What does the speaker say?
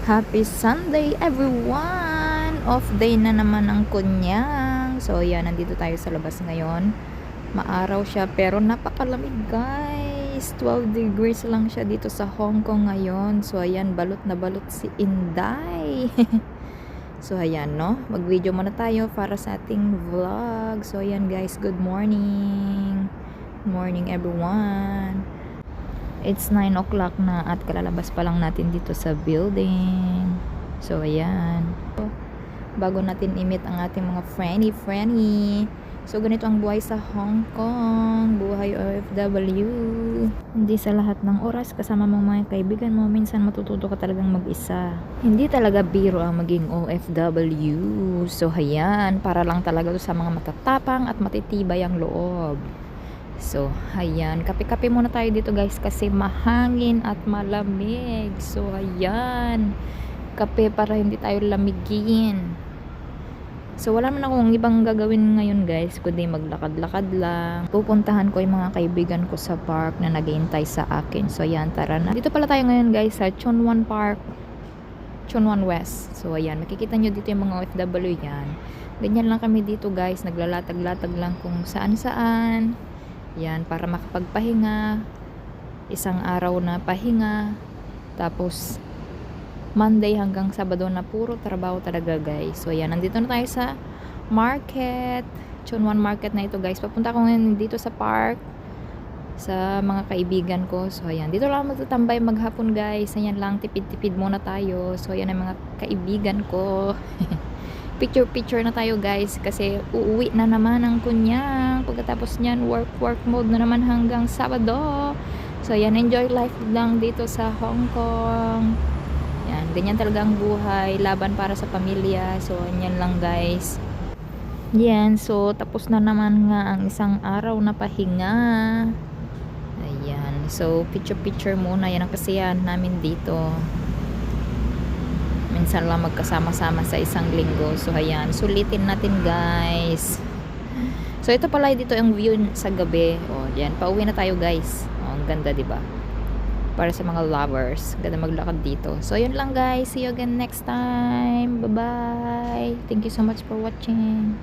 Happy Sunday everyone! Off day na naman ang kunyang. So ayan, nandito tayo sa labas ngayon. Maaraw siya pero napakalamig guys. 12 degrees lang siya dito sa Hong Kong ngayon. So ayan, balot na balot si Inday. So ayan no, mag-video muna tayo para sa ating vlog. So ayan guys, good morning. Good morning everyone. It's 9 o'clock na at kalalabas pa lang natin dito sa building. So ayan, bago natin i-meet ang ating mga friendly. So ganito ang buhay sa Hong Kong, buhay OFW. Hindi sa lahat ng oras kasama mo mga kaibigan mo, minsan matututo ka talagang mag-isa. Hindi talaga biro ang maging OFW. So ayan, para lang talaga to sa mga matatapang at matitibay ang loob. So, ayan. Kape-kape muna tayo dito guys kasi mahangin at malamig. So, ayan. Kape para hindi tayo lamigin. So, wala man akong ibang gagawin ngayon guys kundi maglakad-lakad lang. Pupuntahan ko yung mga kaibigan ko sa park na naghihintay sa akin. So, ayan. Tara na. Dito pala tayo ngayon guys sa Chun Wan Park. Chun Wan West. So, ayan. Makikita nyo dito yung mga OFW yan. Ganyan lang kami dito guys. Naglalatag-latag lang kung saan-saan. Yan, para makapagpahinga. Isang araw na pahinga. Tapos, Monday hanggang Sabado na puro trabaho talaga guys. So, yan. Nandito na tayo sa market. Chun Wan Market na ito guys. Papunta ko ngayon dito sa park. Sa mga kaibigan ko. So, ayan. Dito lang magtatambay maghapon guys. Ayan lang. Tipid-tipid muna tayo. So, ayan ang mga kaibigan ko. Picture na tayo guys kasi uuwi na naman ang kunyang. Pagkatapos nyan work mode na naman hanggang Sabado. So yan, enjoy life lang dito sa Hong Kong. Yan, ganyan talaga ang buhay, laban para sa pamilya. So yan lang guys. Yan, so tapos na naman nga ang isang araw na pahinga. Ayan, so picture muna. Yan ang kasiyahan namin dito. Minsan lang magkasama-sama sa isang linggo. So ayan, sulitin natin guys. So ito pala dito yung view sa gabi. Oh, yan, pauwi na tayo guys. Oh, ang ganda 'di ba? Para sa mga lovers, ganda maglakad dito. So yun lang guys, see you again next time. Bye-bye. Thank you so much for watching.